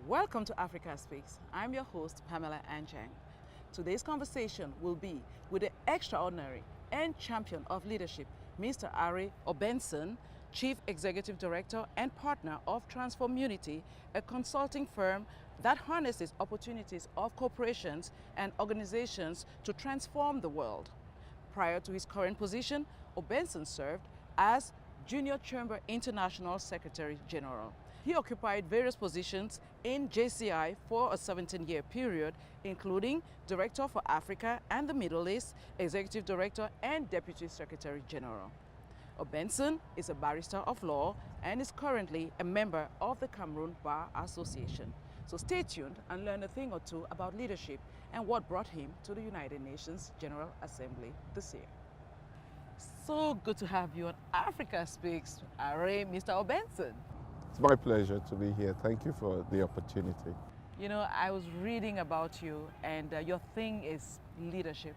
Welcome to Africa Speaks. I'm your host, Pamela Anjang. Today's conversation will be with the extraordinary and champion of leadership, Mr. Arrey Obenson, Chief Executive Director and partner of Transformunity, a consulting firm that harnesses opportunities of corporations and organizations to transform the world. Prior to his current position, Obenson served as Junior Chamber International Secretary General. He occupied various positions in JCI for a 17-year period, including Director for Africa and the Middle East, Executive Director and Deputy Secretary General. Obenson is a barrister of law and is currently a member of the Cameroon Bar Association. So stay tuned and learn a thing or two about leadership and what brought him to the United Nations General Assembly this year. So good to have you on Africa Speaks, Arrey, Mr. Obenson. It's my pleasure to be here. Thank you for the opportunity. You know, I was reading about you and your thing is leadership.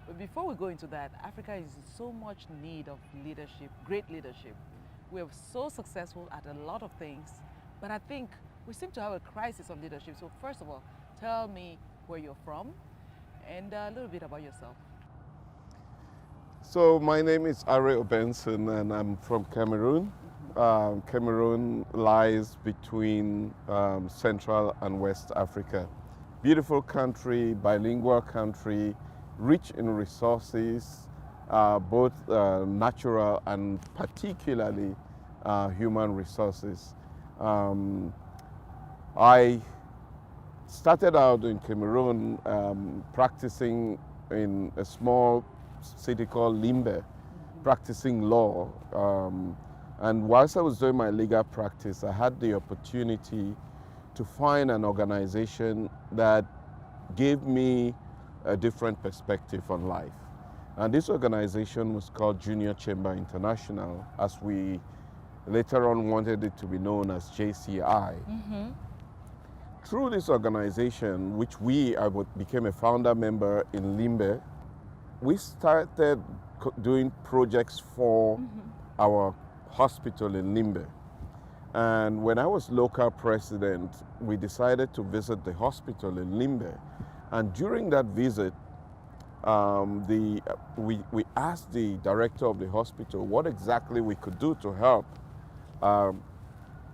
But before we go into that, Africa is in so much need of leadership, great leadership. We are so successful at a lot of things, but I think we seem to have a crisis of leadership. So first of all, tell me where you're from and a little bit about yourself. So my name is Arrey Obenson and I'm from Cameroon. Cameroon lies between Central and West Africa. Beautiful country, bilingual country, rich in resources, both natural and particularly human resources. I started out in Cameroon practicing in a small city called Limbe, practicing law. And whilst I was doing my legal practice, I had the opportunity to find an organization that gave me a different perspective on life. And this organization was called Junior Chamber International, as we later on wanted it to be known as JCI. Through this organization, which I became a founder member in Limbe, we started doing projects for our hospital in Limbe. And when I was local president, we decided to visit the hospital in Limbe. And during that visit, we asked the director of the hospital what exactly we could do to help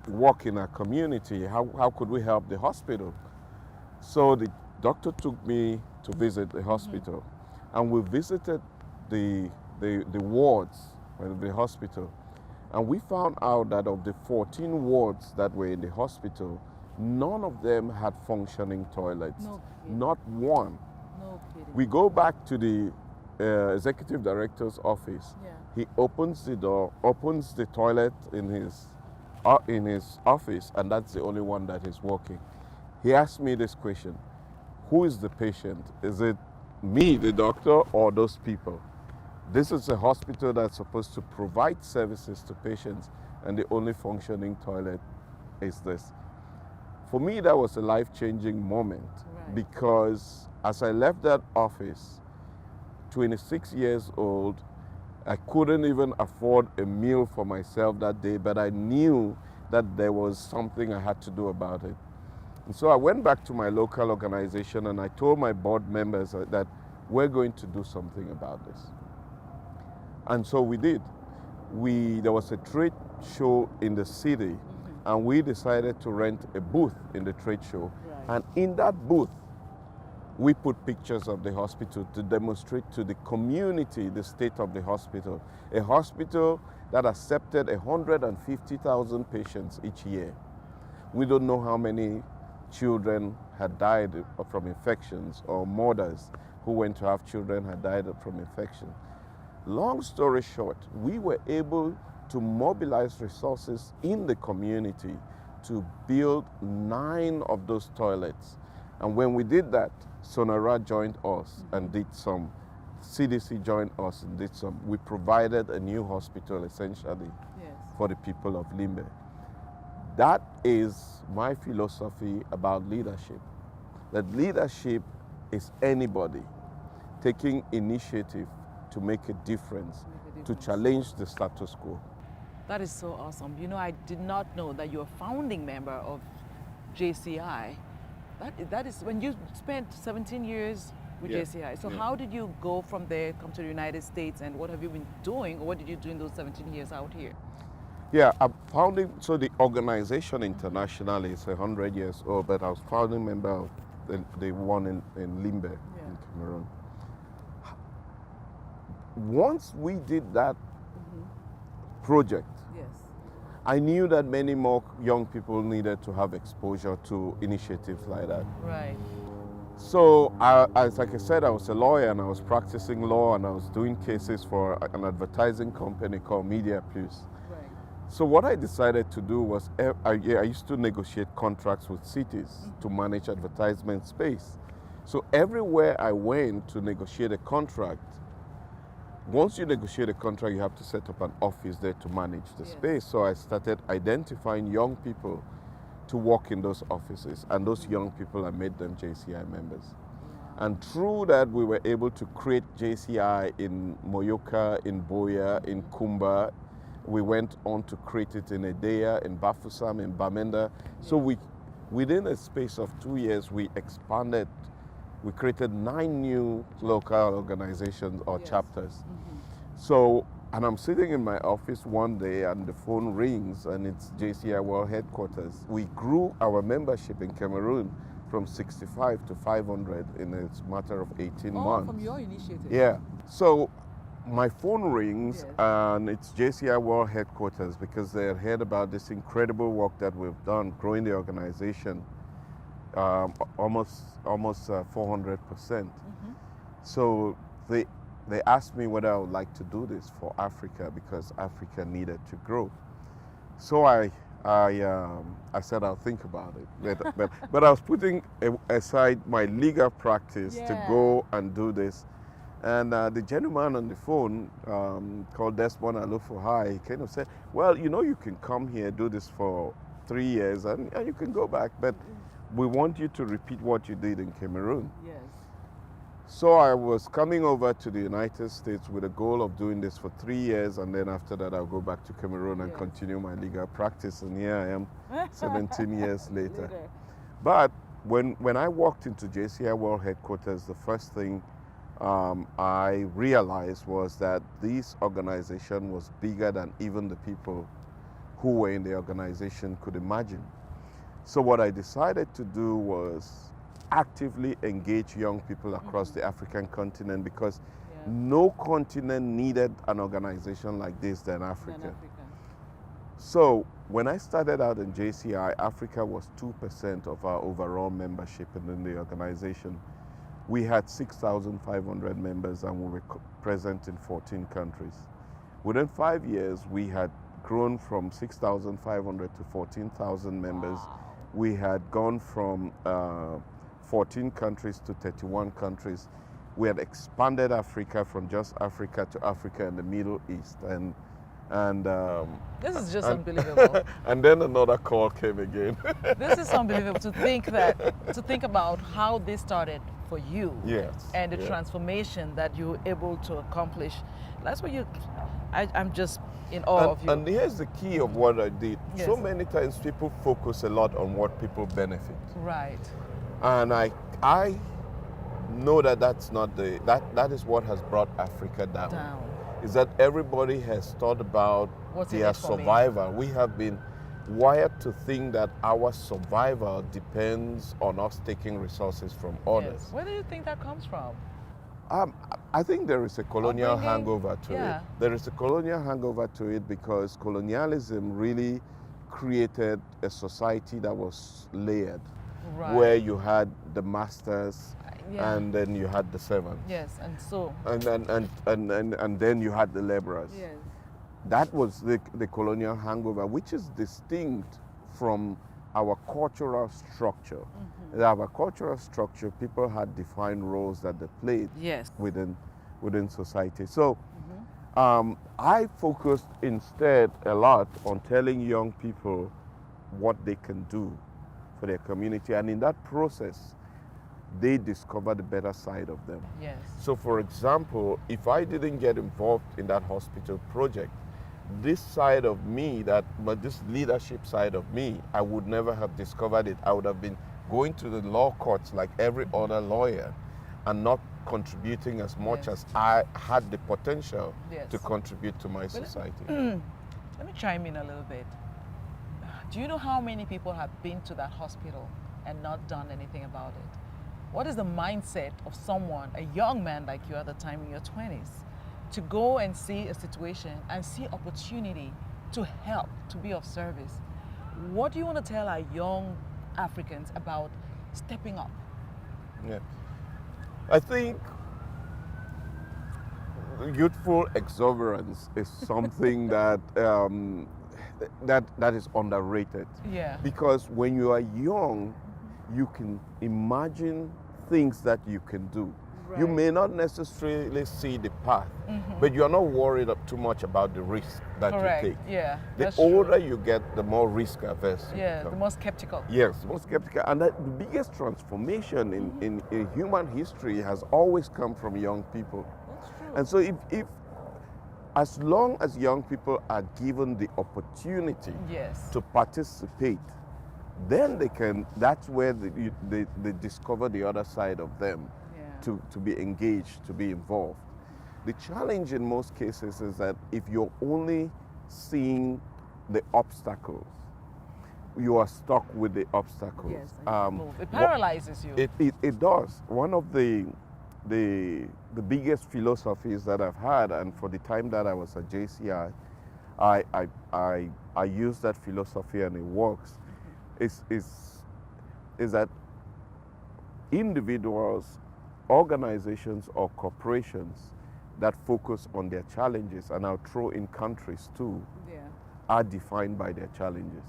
work in our community. How could we help the hospital? So the doctor took me to visit the hospital. And we visited the wards of the hospital. And we found out that of the 14 wards that were in the hospital, none of them had functioning toilets. No kidding. Not one. No kidding. We go back to the executive director's office. Yeah. He opens the door, opens the toilet in his office, and that's the only one that is working. He asked me this question: who is the patient? Is it me, the doctor, or those people? This is a hospital that's supposed to provide services to patients, and the only functioning toilet is this. For me, that was a life-changing moment, Right. because as I left that office, 26 years old, I couldn't even afford a meal for myself that day, but I knew that there was something I had to do about it. And so I went back to my local organization and I told my board members that we're going to do something about this. And so we did. There was a trade show in the city, and we decided to rent a booth in the trade show. Right. And in that booth, we put pictures of the hospital to demonstrate to the community the state of the hospital. A hospital that accepted 150,000 patients each year. We don't know how many children had died from infections, or mothers who went to have children had died from infection. Long story short, we were able to mobilize resources in the community to build 9 of those toilets. And when we did that, Sonara joined us and did some. CDC joined us and did some. We provided a new hospital essentially for the people of Limbe. That is my philosophy about leadership. That leadership is anybody taking initiative to make a difference, to challenge the status quo. That is so awesome. You know, I did not know that you're a founding member of JCI. That is when you spent 17 years with Yeah. JCI. So Yeah. how did you go from there, come to the United States, and what have you been doing, or what did you do in those 17 years out here? Yeah, I'm founding, so the organization internationally is 100 years old, but I was founding member of the one in Limbe in Cameroon. Once we did that project, Yes. I knew that many more young people needed to have exposure to initiatives like that. Right. So, like I said, I was a lawyer and I was practicing law and I was doing cases for an advertising company called Media Plus. Right. So what I decided to do was I used to negotiate contracts with cities to manage advertisement space. So everywhere I went to negotiate a contract, once you negotiate a contract, you have to set up an office there to manage the space. So I started identifying young people to work in those offices, and those young people, I made them JCI members. And through that, we were able to create JCI in Moyoka, in Boya, in Kumba. We went on to create it in Edea, in Bafoussam, in Bamenda. So within a space of 2 years, we expanded. We created 9 new local organizations or chapters. So, and I'm sitting in my office one day and the phone rings and it's JCI World Headquarters. We grew our membership in Cameroon from 65 to 500 in a matter of 18 months. From your initiative? Yeah. So my phone rings and it's JCI World Headquarters because they had heard about this incredible work that we've done growing the organization almost 400%. So they asked me whether I would like to do this for Africa because Africa needed to grow. So I said I'll think about it. But I was putting aside my legal practice to go and do this. And the gentleman on the phone called Desmond Alofo, he kind of said, well, you know, you can come here, do this for 3 years and you can go back, but we want you to repeat what you did in Cameroon. Yes. So I was coming over to the United States with a goal of doing this for 3 years, and then after that I'll go back to Cameroon and continue my legal practice. And here I am 17 years later. But when I walked into JCI World Headquarters, the first thing I realized was that this organization was bigger than even the people who were in the organization could imagine. So what I decided to do was actively engage young people across the African continent because no continent needed an organization like this than Africa. So when I started out in JCI, Africa was 2% of our overall membership in the organization. We had 6,500 members and we were present in 14 countries. Within 5 years, we had grown from 6,500 to 14,000 members. Wow. We had gone from 14 countries to 31 countries. We had expanded Africa from just Africa to Africa and the Middle East. And this is just unbelievable. And then another call came again. This is unbelievable to think about how this started for you. Yes. And the transformation that you were able to accomplish. That's what I'm just in awe of you. And here's the key of what I did. Yes. So many times people focus a lot on what people benefit. Right. And I know that that's not that is what has brought Africa down. Is that everybody has thought about their survival. We have been wired to think that our survival depends on us taking resources from others. Where do you think that comes from? I think there is a colonial hangover to it. There is a colonial hangover to it because colonialism really created a society that was layered. Right. Where you had the masters and then you had the servants. Yes, and so. And then you had the laborers. Yes. That was the colonial hangover, which is distinct from our cultural structure. In our cultural structure, people had defined roles that they played within society. So I focused instead a lot on telling young people what they can do for their community, and in that process they discover the better side of them. Yes. So for example, if I didn't get involved in that hospital project, this side of me, but this leadership side of me, I would never have discovered it. I would have been going to the law courts like every other lawyer and not contributing as much Yes. as I had the potential Yes. to contribute to my society. Let me chime in a little bit. Do you know how many people have been to that hospital and not done anything about it? What is the mindset of someone, a young man like you at the time in your 20s, to go and see a situation and see opportunity to help, to be of service? What do you want to tell our young Africans about stepping up? Yeah. I think youthful exuberance is something that that is underrated. Yeah. Because when you are young, you can imagine things that you can do. You Right. may not necessarily see the path, but you're not worried too much about the risk that Correct. you take. Yeah. The that's older true. you get, the more risk averse you Yeah, the become. more skeptical. Yes, most skeptical. And that the biggest transformation in human history has always come from young people. That's true. And so if as long as young people are given the opportunity Yes. to participate, then that's where they discover the other side of them, Yeah. to be engaged, to be involved. The challenge in most cases is that if you're only seeing the obstacles, you are stuck with the obstacles. Yes. and you can't move. It what- paralyzes you. It does. One of the biggest philosophies that I've had, and for the time that I was at JCI, I use that philosophy and it works, is that individuals, organizations or corporations that focus on their challenges, and I'll throw in countries too, Yeah. are defined by their challenges.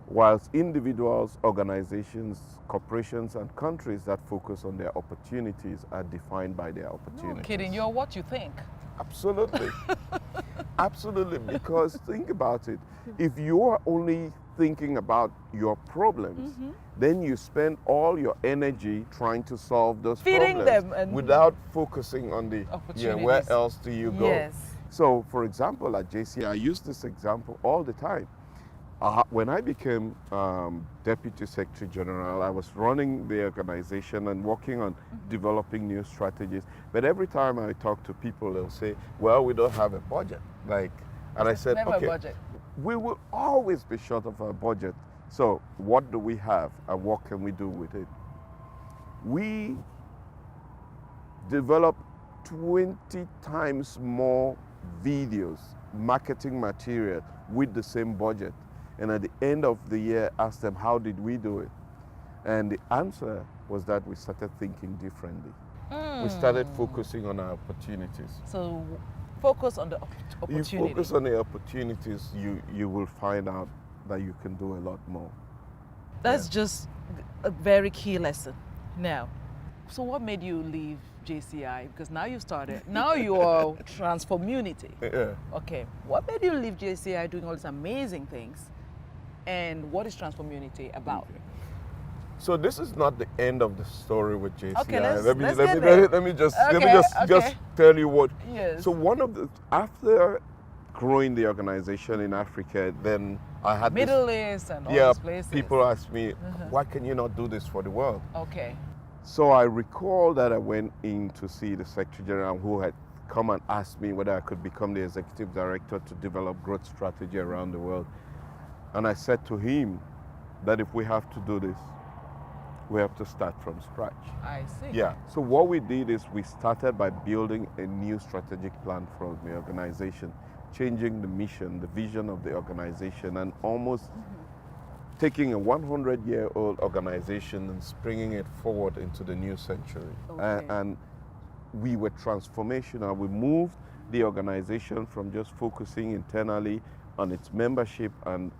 Whilst individuals, organizations, corporations, and countries that focus on their opportunities are defined by their No opportunities. kidding. You're what you think. Absolutely. Absolutely. Because think about it. If you are only thinking about your problems, then you spend all your energy trying to solve those Feeding problems them and- without focusing on the where Opportunities. else do you go? Yes. So, for example, at JCI, I use this example all the time. When I became Deputy Secretary General, I was running the organization and working on developing new strategies. But every time I talk to people, they'll say, well, we don't have a budget. And I said, Never okay, a budget. we will always be short of our budget. So what do we have and what can we do with it? We developed 20 times more videos, marketing material with the same budget. And at the end of the year, asked them, how did we do it? And the answer was that we started thinking differently. We started focusing on our opportunities. So focus on the You opportunity. focus on the opportunities, you will find out that you can do a lot more. That's just a very key lesson. Now, so what made you leave JCI? Because now you started. Now you are Transformunity. Yeah. Okay. What made you leave JCI doing all these amazing things? And what is Transformunity about? Okay. So this is not the end of the story with JCI. Okay, let's let get there. me just Okay, just tell you what. Yes. So after growing the organization in Africa, then I had this, Middle East and all yeah, these places. people ask me, why can you not do this for the world? Okay. So I recall that I went in to see the Secretary General who had come and asked me whether I could become the Executive Director to develop growth strategy around the world. And I said to him that if we have to do this, we have to start from scratch. I see. Yeah. So what we did is we started by building a new strategic plan for the organization, changing the mission, the vision of the organization, and almost taking a 100-year-old organization and springing it forward into the new century. Okay. And we were transformational. We moved the organization from just focusing internally on its membership and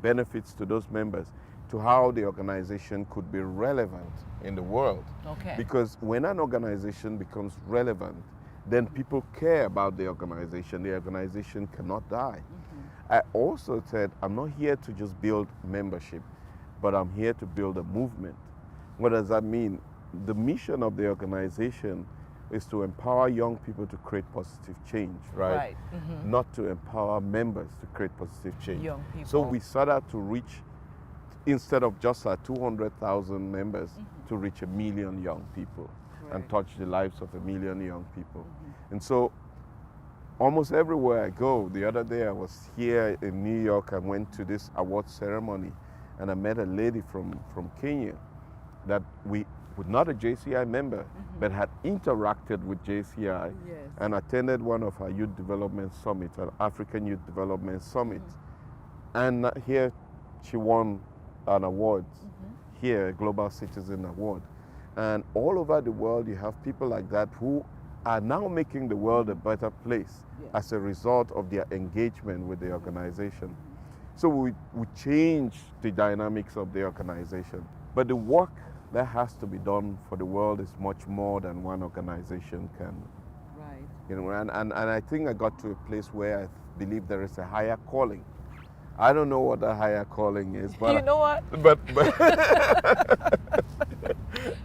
benefits to those members to how the organization could be relevant in the world. Okay. Because when an organization becomes relevant, then people care about the organization. The organization cannot die. I also said, I'm not here to just build membership, but I'm here to build a movement. What does that mean? The mission of the organization is to empower young people to create positive change, right? Right. Mm-hmm. Not to empower members to create positive change. Young people. So we started to reach, instead of just our 200,000 members, to reach 1 million young people and touch the lives of 1 million young people. And so almost everywhere I go, the other day I was here in New York, I went to this award ceremony and I met a lady from Kenya that was not a JCI member, but had interacted with JCI and attended one of our youth development summits, an African Youth Development Summit. And here she won an award, here, a Global Citizen Award. And all over the world, you have people like that who are now making the world a better place as a result of their engagement with the organization. So we change the dynamics of the organization. But the work that has to be done for the world is much more than one organization can. Right. You know, and I think I got to a place where I believe there is a higher calling. I don't know what the higher calling is, but you know what? But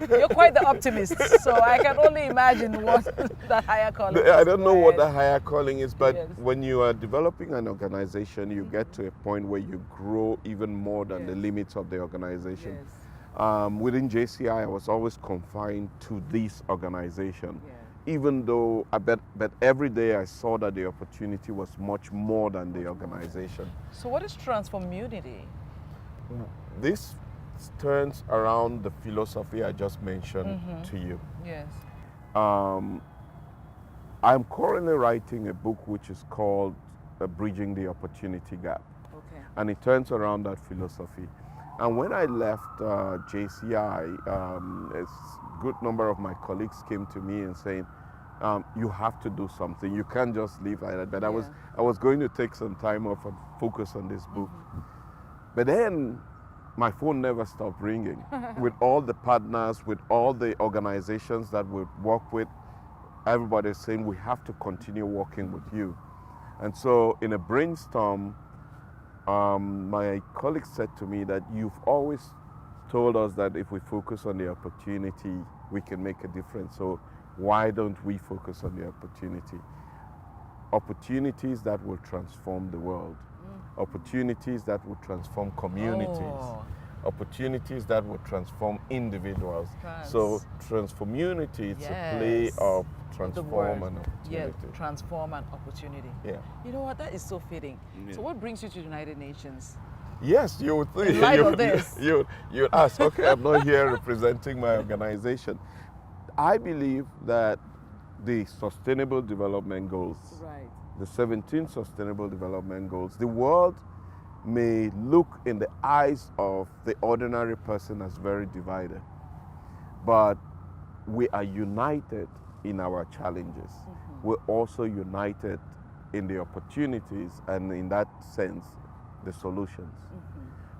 You're quite the optimist, so I can only imagine what the higher calling is. I don't know what the higher calling is, but Yes. when you are developing an organization, you get to a point where you grow even more than the limits of the organization. Within JCI, I was always confined to this organization, even though but every day I saw that the opportunity was much more than the organization. So what is Transformunity? This turns around the philosophy I just mentioned to you. Yes. I'm currently writing a book which is called Bridging the Opportunity Gap. Okay. And it turns around that philosophy. And when I left JCI, a good number of my colleagues came to me and saying, you have to do something. You can't just leave like that. But I was going to take some time off and focus on this book. But then my phone never stopped ringing with all the partners, with all the organizations that we work with. Everybody's saying we have to continue working with you. And so in a brainstorm, my colleague said to me that you've always told us that if we focus on the opportunity, we can make a difference. So why don't we focus on the opportunity? Opportunities that will transform the world. Opportunities that will transform communities. Opportunities that will transform individuals. So Transformunity is a play of transform and opportunity. Yeah, transform and opportunity. Yeah. You know what? That is so fitting. So what brings you to the United Nations? Yes, you would think. In light of this. You ask, okay, I'm not here representing my organization. I believe that the Sustainable Development Goals, the 17 Sustainable Development Goals, the world may look in the eyes of the ordinary person as very divided, but we are united in our challenges. We're also united in the opportunities and, in that sense, the solutions.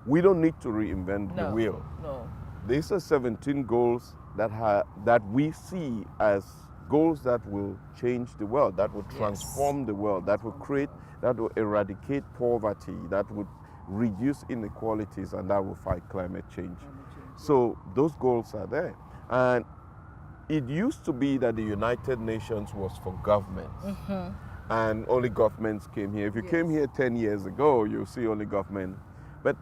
We don't need to reinvent the wheel. No. These are 17 goals that we see as goals that will change the world, that will transform the world, that will create, that will eradicate poverty, that would reduce inequalities, and that will fight climate change. So those goals are there. And it used to be that the United Nations was for governments. And only governments came here. If you came here 10 years ago, you'll see only government. But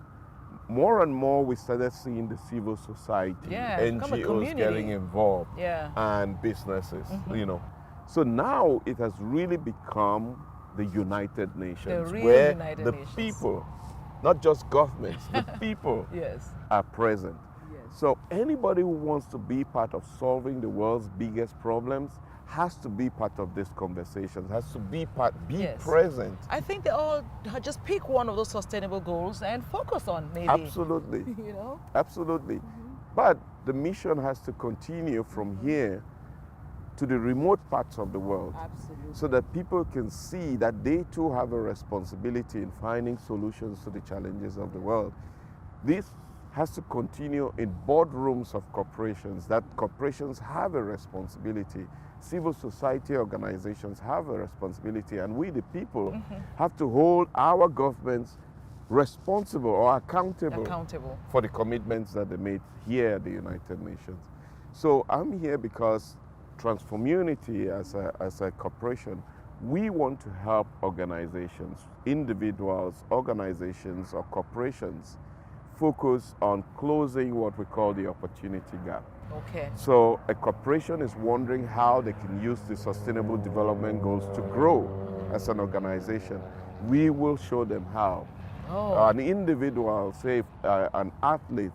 more and more we started seeing the civil society, NGOs getting involved, and businesses, you know. So now it has really become the United Nations, where the people, not just governments, the people are present. So anybody who wants to be part of solving the world's biggest problems has to be part of this conversation, has to be present. I think they all just pick one of those sustainable goals and focus on maybe. Absolutely. You know? Absolutely. But the mission has to continue from here to the remote parts of the world. Absolutely. So that people can see that they too have a responsibility in finding solutions to the challenges of the world. This has to continue in boardrooms of corporations, that corporations have a responsibility. Civil society organizations have a responsibility, and we, the people, have to hold our governments responsible or accountable for the commitments that they made here at the United Nations. So I'm here because Transformunity as a corporation, we want to help organizations, individuals, organizations, or corporations focus on closing what we call the opportunity gap. Okay. So a corporation is wondering how they can use the Sustainable Development Goals to grow as an organization. We will show them how. Oh. An individual, say an athlete,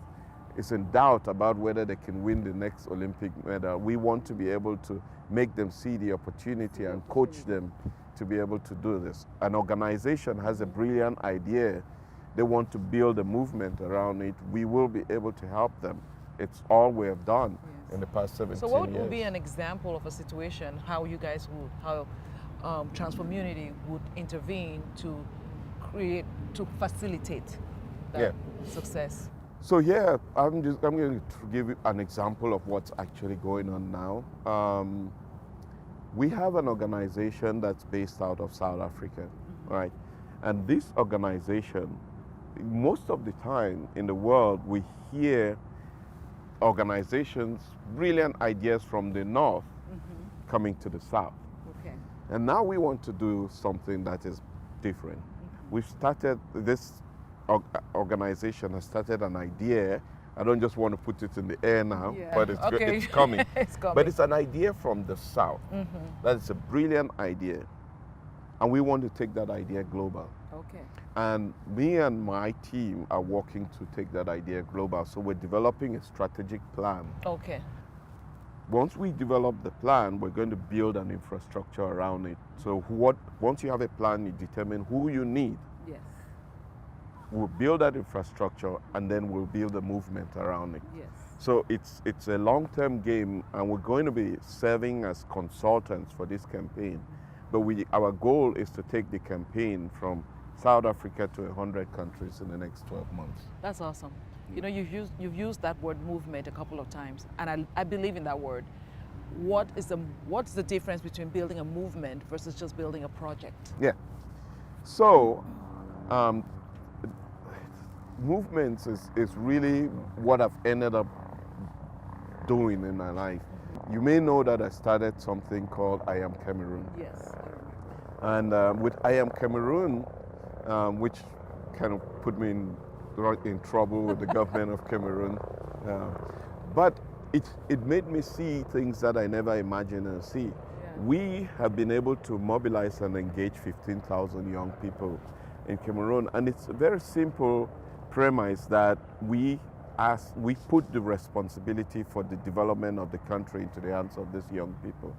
is in doubt about whether they can win the next Olympic medal. We want to be able to make them see the opportunity and coach them to be able to do this. An organization has a brilliant idea. They want to build a movement around it. We will be able to help them. It's all we have done in the past 17 years. So what would be an example of a situation how you guys would, how Transformunity would intervene to create, to facilitate that success? So here, I'm going to give you an example of what's actually going on now. We have an organization that's based out of South Africa, right? And this organization, most of the time in the world, we hear organizations, brilliant ideas from the north coming to the south. Okay. And now we want to do something that is different. We've started, this organization has started an idea. I don't just want to put it in the air now, but it's coming. It's coming. But it's an idea from the south. That is a brilliant idea. And we want to take that idea global. Okay. And me and my team are working to take that idea global. So we're developing a strategic plan. Okay. Once we develop the plan, we're going to build an infrastructure around it. So once you have a plan, you determine who you need. Yes. We'll build that infrastructure, and then we'll build a movement around it. Yes. So it's a long-term game, and we're going to be serving as consultants for this campaign. But our goal is to take the campaign from South Africa to 100 countries in the next 12 months. That's awesome. You know, you've used that word movement a couple of times, and I believe in that word. What's the difference between building a movement versus just building a project? Yeah. So, movements is really what I've ended up doing in my life. You may know that I started something called I Am Cameroon. Yes. And with I Am Cameroon, which kind of put me in trouble with the government of Cameroon. But it made me see things that I never imagined to see. Yeah. We have been able to mobilize and engage 15,000 young people in Cameroon. And it's a very simple premise that we put the responsibility for the development of the country into the hands of these young people.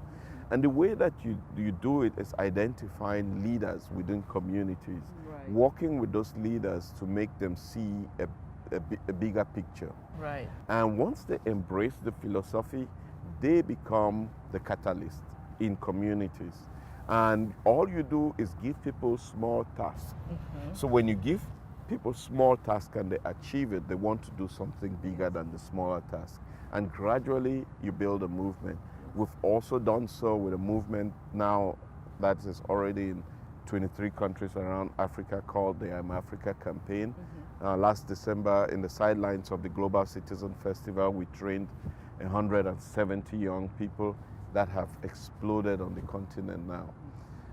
And the way that you do it is identifying leaders within communities, working with those leaders to make them see a bigger picture. Right. And once they embrace the philosophy, they become the catalyst in communities. And all you do is give people small tasks. So when you give people small tasks and they achieve it, they want to do something bigger than the smaller task. And gradually you build a movement. We've also done so with a movement now that is already in 23 countries around Africa called the I'm Africa campaign. Last December, in the sidelines of the Global Citizen Festival, we trained 170 young people that have exploded on the continent now.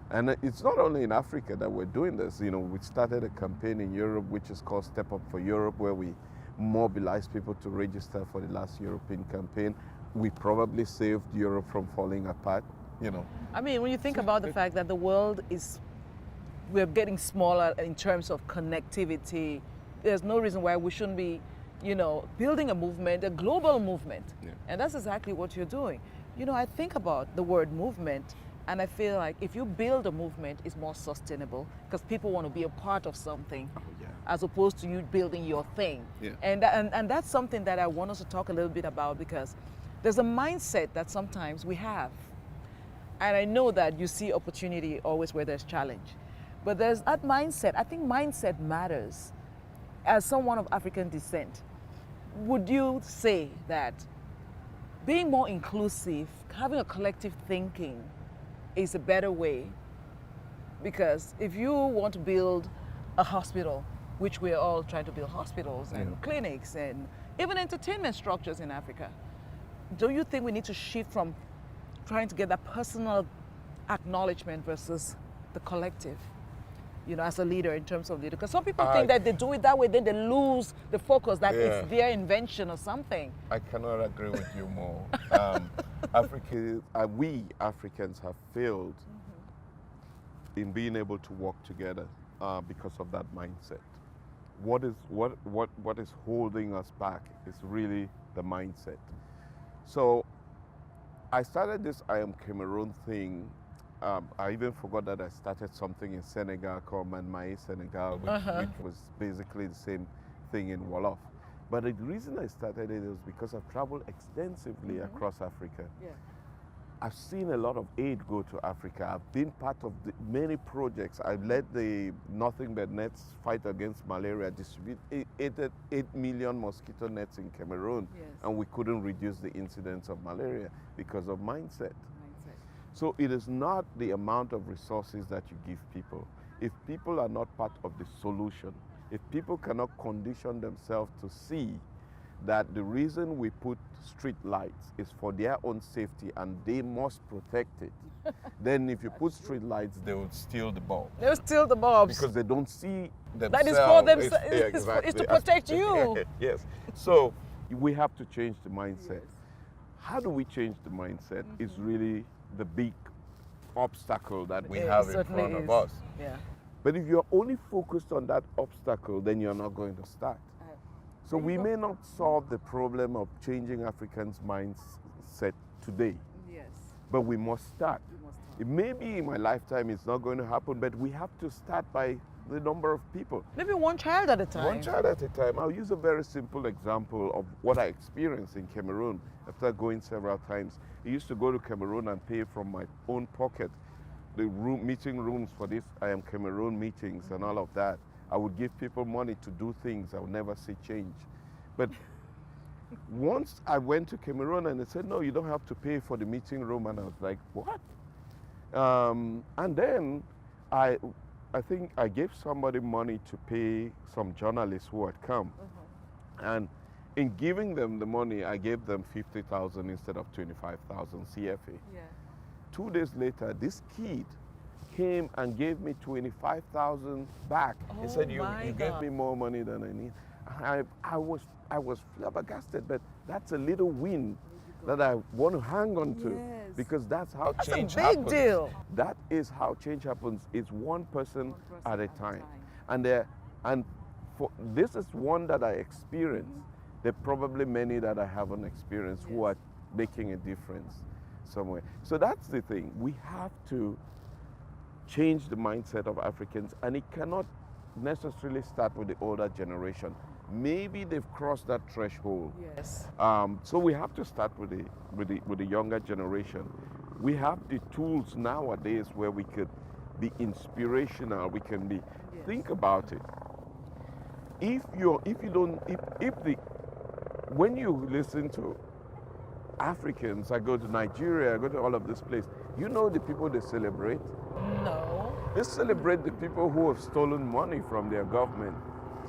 And it's not only in Africa that we're doing this. You know, we started a campaign in Europe, which is called Step Up for Europe, where we mobilize people to register for the last European campaign. We probably saved Europe from falling apart, you know. I mean, when you think about the fact that the world we're getting smaller in terms of connectivity, there's no reason why we shouldn't be, you know, building a movement, a global movement. Yeah. And that's exactly what you're doing. You know, I think about the word movement, and I feel like if you build a movement, it's more sustainable because people want to be a part of something. As opposed to you building your thing. Yeah. And that's something that I want us to talk a little bit about, because there's a mindset that sometimes we have. And I know that you see opportunity always where there's challenge. But there's that mindset. I think mindset matters. As someone of African descent, would you say that being more inclusive, having a collective thinking is a better way? Because if you want to build a hospital, which we're all trying to build hospitals and clinics and even entertainment structures in Africa, do you think we need to shift from trying to get that personal acknowledgement versus the collective, as a leader, in terms of leader? Because some people think that they do it that way, then they lose the focus that it's their invention or something. I cannot agree with you more. We Africans have failed in being able to work together because of that mindset. What is holding us back is really the mindset. So I started this I Am Cameroon thing. I even forgot that I started something in Senegal called Manmae Senegal, which was basically the same thing in Wolof. But the reason I started it was because I've traveled extensively across Africa. Yeah. I've seen a lot of aid go to Africa. I've been part of many projects. I've led the Nothing But Nets fight against malaria, distributed 8 million mosquito nets in Cameroon, and we couldn't reduce the incidence of malaria because of mindset. So it is not the amount of resources that you give people. If people are not part of the solution, if people cannot condition themselves to see that the reason we put street lights is for their own safety and they must protect it, then if you put street lights, they will steal the bulb. They'll steal the bulbs. Because they don't see themselves. That is for themselves. It's to protect you. Yes. So we have to change the mindset. How do we change the mindset is really the big obstacle that we have in front of us. Yeah. But if you're only focused on that obstacle, then you're not going to start. So we may not solve the problem of changing Africans' mindset today. Yes. But we must start. It may be in my lifetime it's not going to happen, but we have to start by the number of people. Maybe one child at a time. One child at a time. I'll use a very simple example of what I experienced in Cameroon after going several times. I used to go to Cameroon and pay from my own pocket the meeting rooms for this I Am Cameroon meetings and all of that. I would give people money to do things. I would never see change. But once I went to Cameroon and they said, no, you don't have to pay for the meeting room. And I was like, what? And then I think I gave somebody money to pay some journalists who had come. And in giving them the money, I gave them 50,000 instead of 25,000 CFA. Yeah. 2 days later, this kid came and gave me 25,000 back. He said, you gave me more money than I need. I was flabbergasted, but that's a little win that I want to hang on to, because that's how change happens. That's a big deal. That is how change happens. It's one person at a time. And this is one that I experienced. There are probably many that I haven't experienced who are making a difference somewhere. So that's the thing. We have to change the mindset of Africans, and it cannot necessarily start with the older generation. Maybe they've crossed that threshold. Yes. So we have to start with the younger generation. We have the tools nowadays where we could be inspirational. We can be. Think about it. When you listen to Africans, I go to Nigeria, I go to all of this place. You know the people they celebrate? No. They celebrate the people who have stolen money from their government.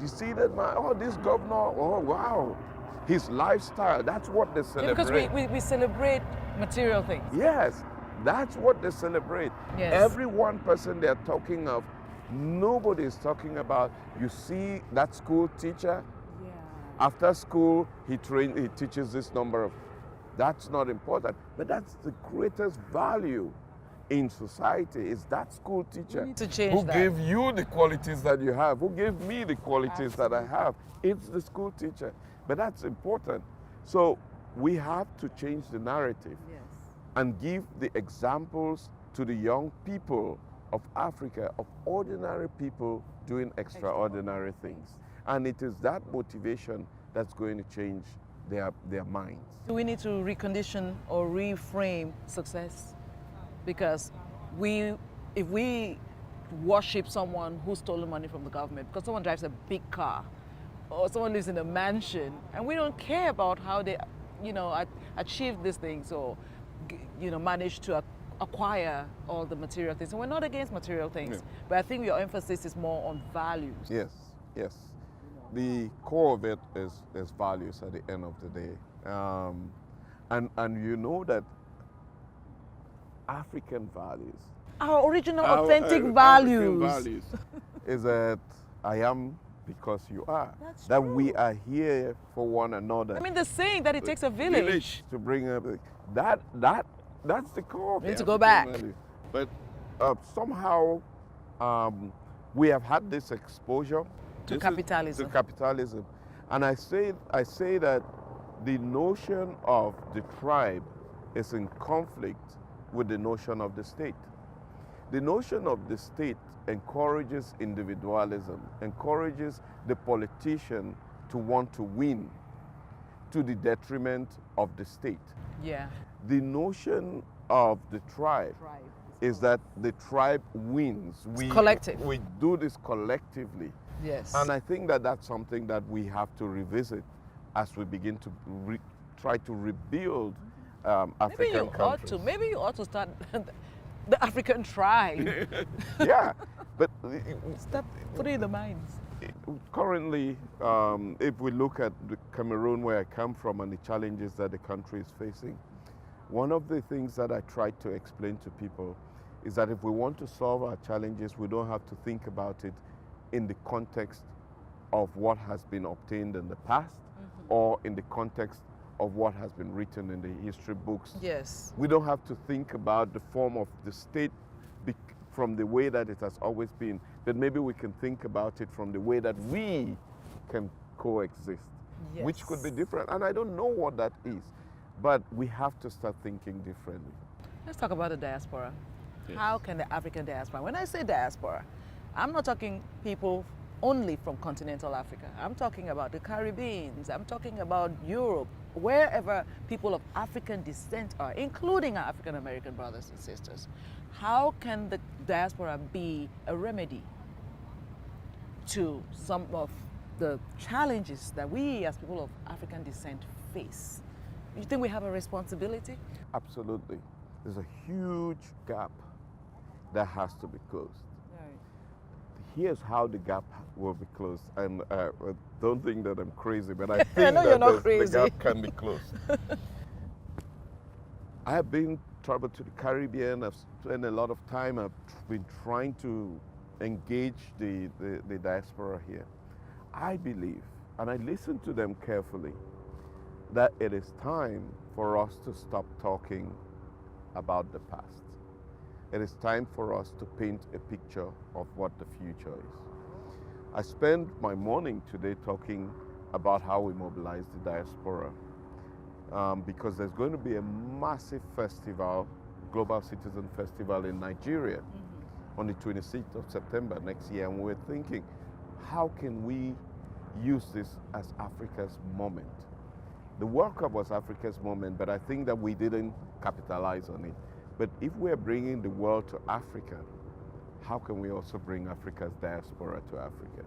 You see that, man? Oh, this governor, oh, wow. His lifestyle, that's what they celebrate. Because we celebrate material things. Yes, that's what they celebrate. Yes. Every one person they're talking of, nobody is talking about, you see that school teacher? Yeah. After school, he teaches this number of, that's not important. But that's the greatest value in society, is that school teacher who gave you the qualities that you have, who gave me the qualities that I have. It's the school teacher. But that's important. So we have to change the narrative and give the examples to the young people of Africa, of ordinary people doing extraordinary things. And it is that motivation that's going to change their minds. Do we need to recondition or reframe success? Because if we worship someone who's stolen money from the government, because someone drives a big car or someone lives in a mansion, and we don't care about how they, achieve these things or, manage to acquire all the material things. And we're not against material things, but I think your emphasis is more on values. Yes. The core of it is values at the end of the day. And you know that African values. Our original, Our, authentic African values. values is that I am because you are. That's that true. we are here for one another. I mean, the saying that it takes a village. To bring up that's the core of We need the to go African back. value. But somehow we have had this exposure To capitalism. to capitalism, and I say that the notion of the tribe is in conflict with the notion of the state. The notion of the state encourages individualism, encourages the politician to want to win to the detriment of the state. Yeah. The notion of the tribe is that the tribe wins. It's collective. We do this collectively. Yes. And I think that that's something that we have to revisit as we begin to try to rebuild African countries. Maybe you ought to start the African tribe. Yeah, but Stop putting in the minds. currently, if we look at the Cameroon where I come from and the challenges that the country is facing, one of the things that I try to explain to people is that if we want to solve our challenges, we don't have to think about it in the context of what has been obtained in the past or in the context of what has been written in the history books. Yes. We don't have to think about the form of the state from the way that it has always been, but maybe we can think about it from the way that we can coexist, Yes. which could be different. And I don't know what that is, but we have to start thinking differently. Let's talk about the diaspora. Yes. How can the African diaspora, when I say diaspora, I'm not talking people only from continental Africa. I'm talking about the Caribbeans, I'm talking about Europe, wherever people of African descent are, including our African American brothers and sisters. How can the diaspora be a remedy to some of the challenges that we as people of African descent face? You think we have a responsibility? Absolutely. There's a huge gap that has to be closed. Here's how the gap will be closed. And don't think that I'm crazy, but I think know you're not the crazy. gap can be closed. I have been traveled to the Caribbean. I've spent a lot of time. I've been trying to engage the diaspora here. I believe, and I listen to them carefully, that it is time for us to stop talking about the past. It is time for us to paint a picture of what the future is. I spent my morning today talking about how we mobilize the diaspora because there's going to be a massive festival, Global Citizen Festival in Nigeria on the 26th of September next year. And we're thinking, how can we use this as Africa's moment? The World Cup was Africa's moment, but I think that we didn't capitalize on it. But if we're bringing the world to Africa, how can we also bring Africa's diaspora to Africa?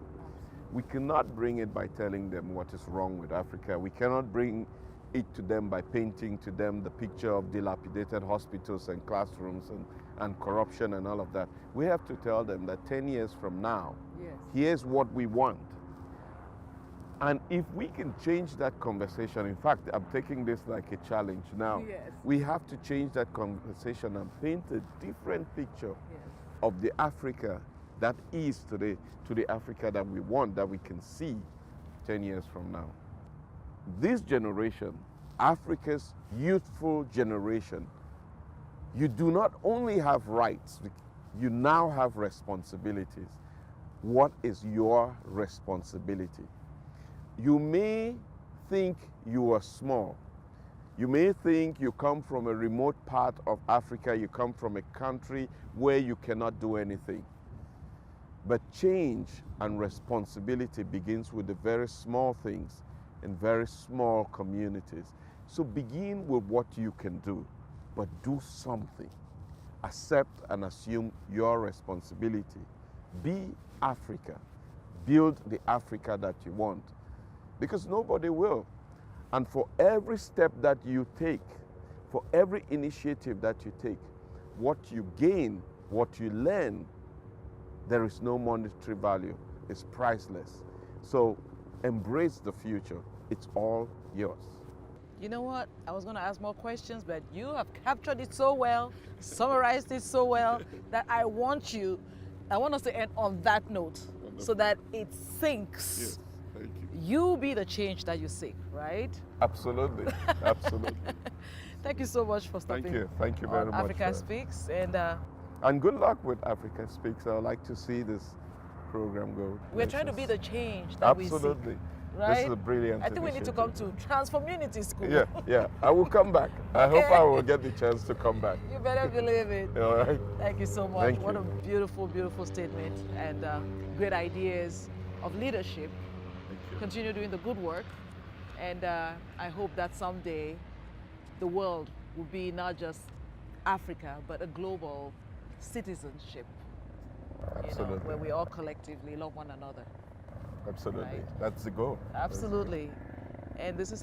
We cannot bring it by telling them what is wrong with Africa. We cannot bring it to them by painting to them the picture of dilapidated hospitals and classrooms and corruption and all of that. We have to tell them that 10 years from now, here's what we want. And if we can change that conversation, in fact, I'm taking this like a challenge now. Yes. We have to change that conversation and paint a different picture of the Africa that is today to the Africa that we want, that we can see 10 years from now. This generation, Africa's youthful generation, you do not only have rights, you now have responsibilities. What is your responsibility? You may think you are small. You may think you come from a remote part of Africa, you come from a country where you cannot do anything. But change and responsibility begins with the very small things in very small communities. So begin with what you can do, but do something. Accept and assume your responsibility. Be Africa. Build the Africa that you want. Because nobody will. And for every step that you take, for every initiative that you take, what you gain, what you learn, there is no monetary value. It's priceless. So embrace the future. It's all yours. You know what? I was going to ask more questions, but you have captured it so well, summarized it so well, that I want us to end on that note. Wonderful. So that it sinks. Yes, thank you. You be the change that you seek, right? Absolutely, absolutely. Thank you so much for stopping. Thank you very on much. Africa Speaks, And good luck with Africa Speaks. I'd like to see this program go. we're trying to be the change that we seek. Absolutely. Right? This is a brilliant I think we need to come to Transformunity School. Yeah. I will come back. I hope I will get the chance to come back. You better believe it. All right. Thank you so much. Thank What you. a beautiful, beautiful statement and great ideas of leadership. Thank you. Continue doing the good work. And I hope that someday the world will be not just Africa, but a global citizenship. Absolutely. Where we all collectively love one another. Absolutely. Right. That's the goal. Absolutely. And this is